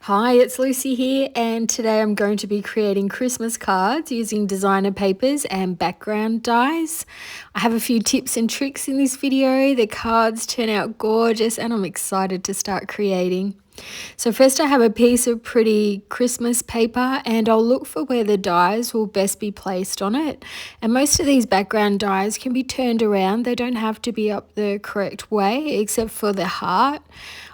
Hi, it's Lucy here, and today I'm going to be creating Christmas cards using designer papers and background dies. I have a few tips and tricks in this video. The cards turn out gorgeous and I'm excited to start creating. So first I have a piece of pretty Christmas paper and I'll look for where the dies will best be placed on it. And most of these background dies can be turned around. They don't have to be up the correct way except for the heart.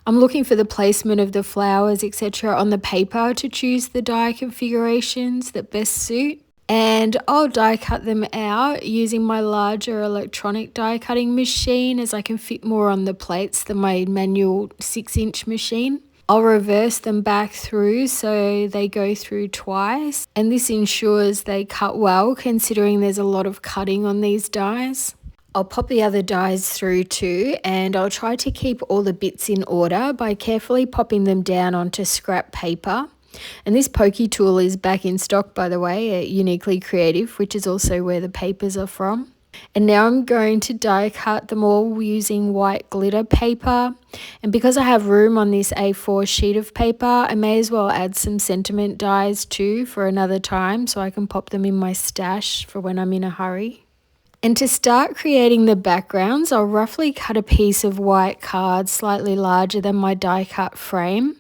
I'm looking for the placement of the flowers, etc. on the paper to choose the die configurations that best suit. And I'll die cut them out using my larger electronic die cutting machine, as I can fit more on the plates than my manual 6-inch machine. I'll reverse them back through so they go through twice, and this ensures they cut well considering there's a lot of cutting on these dies. I'll pop the other dies through too, and I'll try to keep all the bits in order by carefully popping them down onto scrap paper. And this pokey tool is back in stock, by the way, at Uniquely Creative, which is also where the papers are from. And now I'm going to die cut them all using white glitter paper. And because I have room on this A4 sheet of paper, I may as well add some sentiment dies too for another time so I can pop them in my stash for when I'm in a hurry. And to start creating the backgrounds, I'll roughly cut a piece of white card slightly larger than my die cut frame.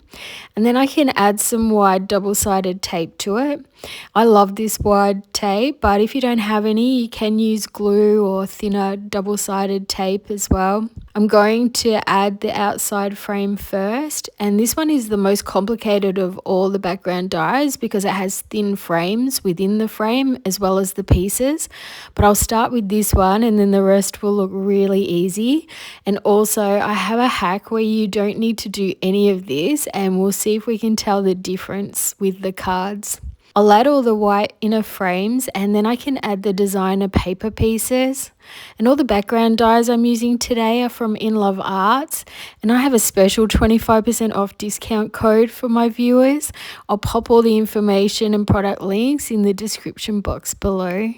And then I can add some wide double-sided tape to it. I love this wide tape, but if you don't have any, you can use glue or thinner double-sided tape as well. I'm going to add the outside frame first, and this one is the most complicated of all the background dies because it has thin frames within the frame as well as the pieces. But I'll start with this one and then the rest will look really easy. And also I have a hack where you don't need to do any of this, and we'll see if we can tell the difference with the cards. I'll add all the white inner frames and then I can add the designer paper pieces. And all the background dies I'm using today are from InLoveArts, and I have a special 25% off discount code for my viewers. I'll pop all the information and product links in the description box below.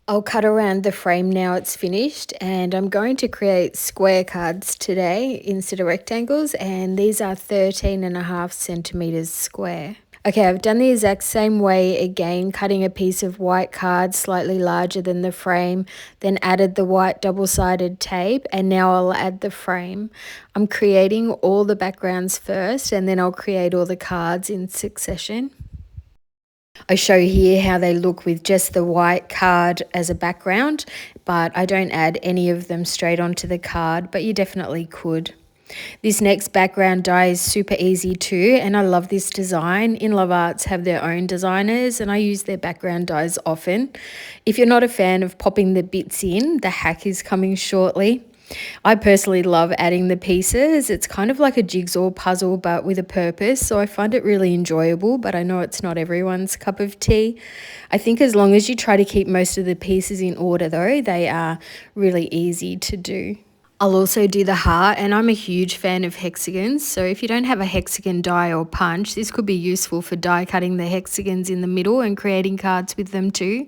I'll cut around the frame now it's finished, and I'm going to create square cards today instead of rectangles, and these are 13.5 centimeters square. Okay, I've done the exact same way again, cutting a piece of white card slightly larger than the frame, then added the white double-sided tape, and now I'll add the frame. I'm creating all the backgrounds first, and then I'll create all the cards in succession. I show here how they look with just the white card as a background, but I don't add any of them straight onto the card, but you definitely could. This next background die is super easy too, and I love this design. InLoveArts have their own designers and I use their background dies often. If you're not a fan of popping the bits in, the hack is coming shortly. I personally love adding the pieces. It's kind of like a jigsaw puzzle but with a purpose, so I find it really enjoyable, but I know it's not everyone's cup of tea. I think as long as you try to keep most of the pieces in order though, they are really easy to do. I'll also do the heart, and I'm a huge fan of hexagons, so if you don't have a hexagon die or punch, this could be useful for die cutting the hexagons in the middle and creating cards with them too.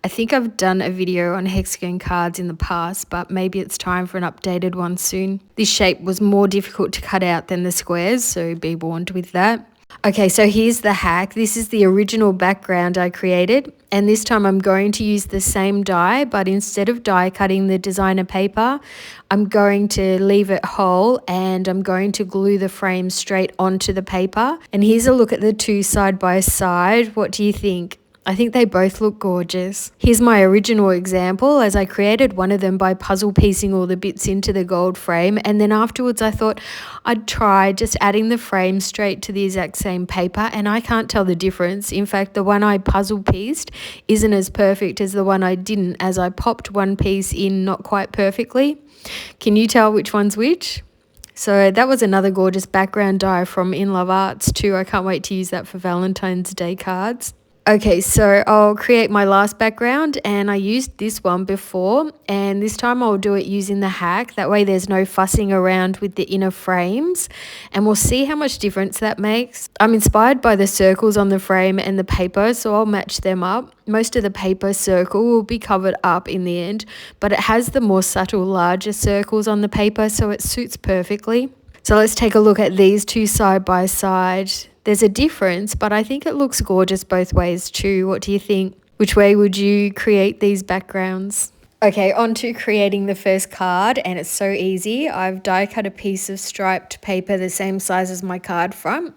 I think I've done a video on hexagon cards in the past, but maybe it's time for an updated one soon. This shape was more difficult to cut out than the squares, so be warned with that. Okay, so here's the hack. This is the original background I created, and this time I'm going to use the same die, but instead of die cutting the designer paper, I'm going to leave it whole and I'm going to glue the frame straight onto the paper. And here's a look at the two side by side. What do you think? I think they both look gorgeous. Here's my original example, as I created one of them by puzzle piecing all the bits into the gold frame, and then afterwards I thought I'd try just adding the frame straight to the exact same paper, and I can't tell the difference. In fact, the one I puzzle pieced isn't as perfect as the one I didn't, as I popped one piece in not quite perfectly. Can you tell which one's which? So that was another gorgeous background die from InLoveArts too. I can't wait to use that for Valentine's Day cards. Okay, so I'll create my last background, and I used this one before, and this time I'll do it using the hack. That way there's no fussing around with the inner frames, and we'll see how much difference that makes. I'm inspired by the circles on the frame and the paper, so I'll match them up. Most of the paper circle will be covered up in the end, but it has the more subtle larger circles on the paper, so it suits perfectly. So let's take a look at these two side by side. There's a difference, but I think it looks gorgeous both ways too. What do you think? Which way would you create these backgrounds? Okay, on to creating the first card, and it's so easy. I've die cut a piece of striped paper the same size as my card front.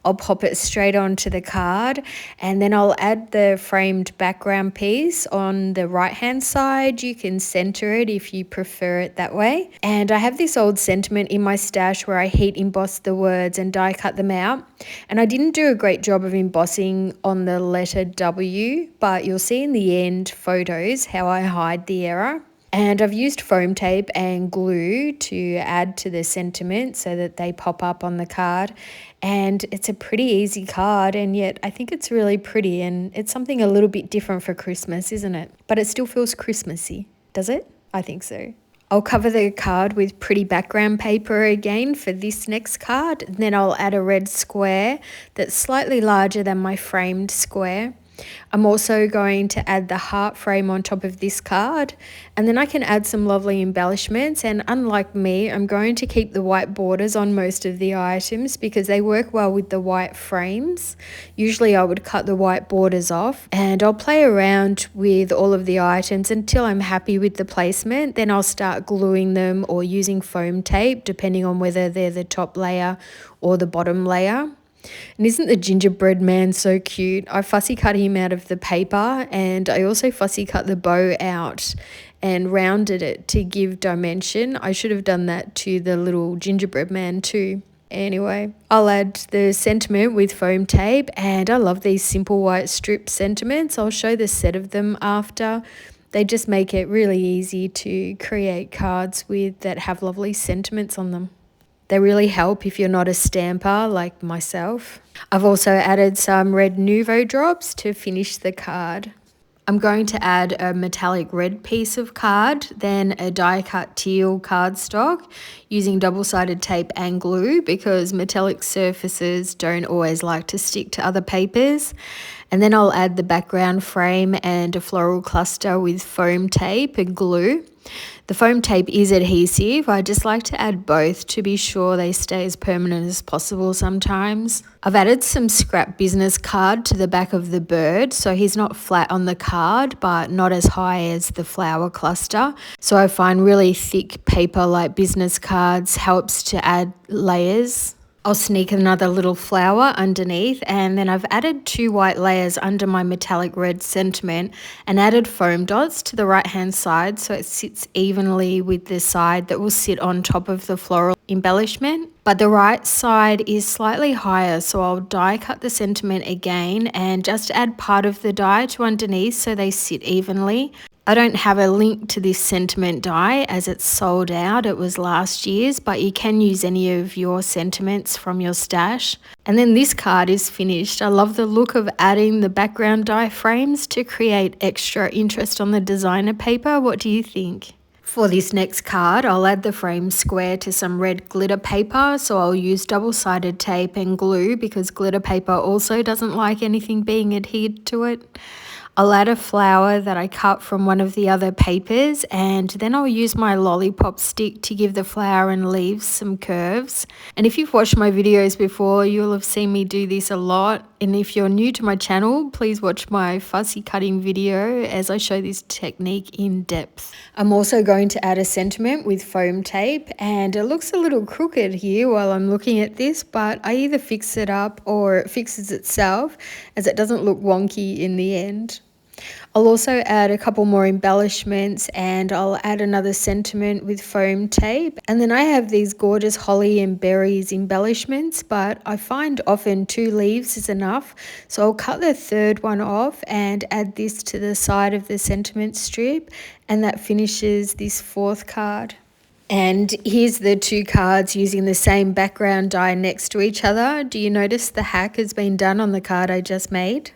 I'll pop it straight onto the card, and then I'll add the framed background piece on the right hand side. You can center it if you prefer it that way. And I have this old sentiment in my stash where I heat embossed the words and die cut them out. And I didn't do a great job of embossing on the letter W, but you'll see in the end photos how I hide the error. And I've used foam tape and glue to add to the sentiment so that they pop up on the card. And it's a pretty easy card, and yet I think it's really pretty, and it's something a little bit different for Christmas, isn't it? But it still feels Christmassy, does it? I think so. I'll cover the card with pretty background paper again for this next card. And then I'll add a red square that's slightly larger than my framed square. I'm also going to add the heart frame on top of this card, and then I can add some lovely embellishments. And unlike me, I'm going to keep the white borders on most of the items because they work well with the white frames. Usually I would cut the white borders off, and I'll play around with all of the items until I'm happy with the placement. Then I'll start gluing them or using foam tape depending on whether they're the top layer or the bottom layer. And isn't the gingerbread man so cute? I fussy cut him out of the paper, and I also fussy cut the bow out and rounded it to give dimension. I should have done that to the little gingerbread man too. Anyway, I'll add the sentiment with foam tape, and I love these simple white strip sentiments. I'll show the set of them after. They just make it really easy to create cards with that have lovely sentiments on them. They really help if you're not a stamper like myself. I've also added some red Nouveau drops to finish the card. I'm going to add a metallic red piece of card, then a die cut teal cardstock using double-sided tape and glue because metallic surfaces don't always like to stick to other papers. And then I'll add the background frame and a floral cluster with foam tape and glue. The foam tape is adhesive. I just like to add both to be sure they stay as permanent as possible sometimes. I've added some scrap business card to the back of the bird, so he's not flat on the card but not as high as the flower cluster. So I find really thick paper like business cards helps to add layers. I'll sneak another little flower underneath, and then I've added 2 white layers under my metallic red sentiment and added foam dots to the right hand side so it sits evenly with the side that will sit on top of the floral embellishment. But the right side is slightly higher, so I'll die cut the sentiment again and just add part of the die to underneath so they sit evenly. I don't have a link to this sentiment die as it's sold out. It was last year's, but you can use any of your sentiments from your stash. And then this card is finished. I love the look of adding the background die frames to create extra interest on the designer paper. What do you think? For this next card, I'll add the frame square to some red glitter paper, so I'll use double-sided tape and glue because glitter paper also doesn't like anything being adhered to it. I'll add a flower that I cut from one of the other papers, and then I'll use my lollipop stick to give the flower and leaves some curves. And if you've watched my videos before, you'll have seen me do this a lot. And if you're new to my channel, please watch my fussy cutting video as I show this technique in depth. I'm also going to add a sentiment with foam tape, and it looks a little crooked here while I'm looking at this, but I either fix it up or it fixes itself as it doesn't look wonky in the end. I'll also add a couple more embellishments, and I'll add another sentiment with foam tape. And then I have these gorgeous holly and berries embellishments, but I find often 2 leaves is enough. So I'll cut the third one off and add this to the side of the sentiment strip, and that finishes this 4th card. And here's the 2 cards using the same background die next to each other. Do you notice the hack has been done on the card I just made?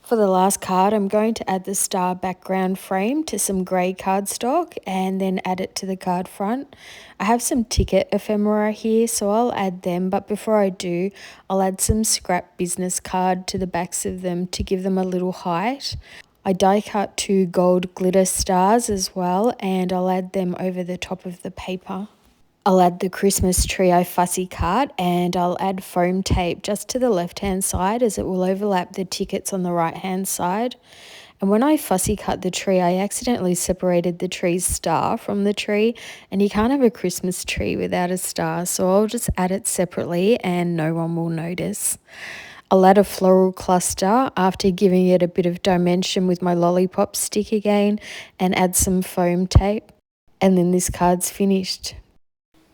For the last card, I'm going to add the star background frame to some grey cardstock and then add it to the card front. I have some ticket ephemera here, so I'll add them, but before I do, I'll add some scrap business card to the backs of them to give them a little height. I die cut 2 gold glitter stars as well, and I'll add them over the top of the paper. I'll add the Christmas tree I fussy cut, and I'll add foam tape just to the left hand side as it will overlap the tickets on the right hand side. And when I fussy cut the tree, I accidentally separated the tree's star from the tree, and you can't have a Christmas tree without a star, so I'll just add it separately and no one will notice. I'll add a floral cluster after giving it a bit of dimension with my lollipop stick again and add some foam tape. And then this card's finished.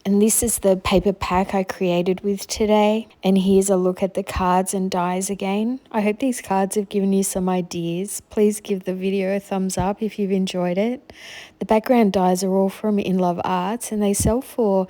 And this is the paper pack I created with today. And here's a look at the cards and dies again. I hope these cards have given you some ideas. Please give the video a thumbs up if you've enjoyed it. The background dies are all from InLoveArts, and they sell for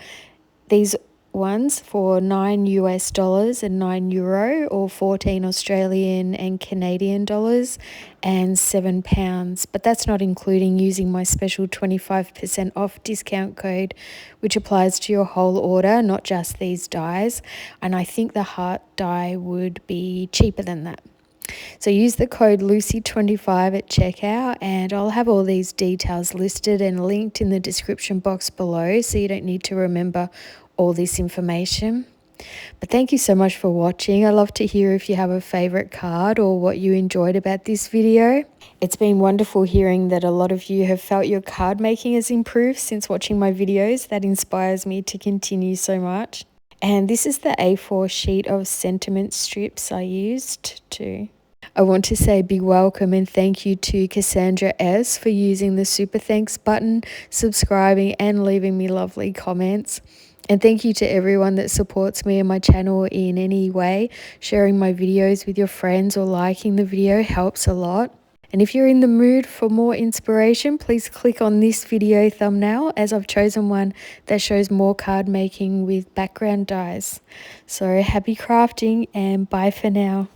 these ones for $9 and €9, or 14 Australian and Canadian dollars and £7. But that's not including using my special 25% off discount code, which applies to your whole order, not just these dies. And I think the heart die would be cheaper than that. So use the code Lucy25 at checkout, and I'll have all these details listed and linked in the description box below, so you don't need to remember all this information. But thank you so much for watching. I love to hear if you have a favorite card or what you enjoyed about this video. It's been wonderful hearing that a lot of you have felt your card making has improved since watching my videos. That inspires me to continue so much. And this is the A4 sheet of sentiment strips I used too. I want to say a big welcome and thank you to Cassandra S for using the super thanks button, subscribing and leaving me lovely comments. And thank you to everyone that supports me and my channel in any way. Sharing my videos with your friends or liking the video helps a lot. And if you're in the mood for more inspiration, please click on this video thumbnail, as I've chosen one that shows more card making with background dies. So happy crafting and bye for now.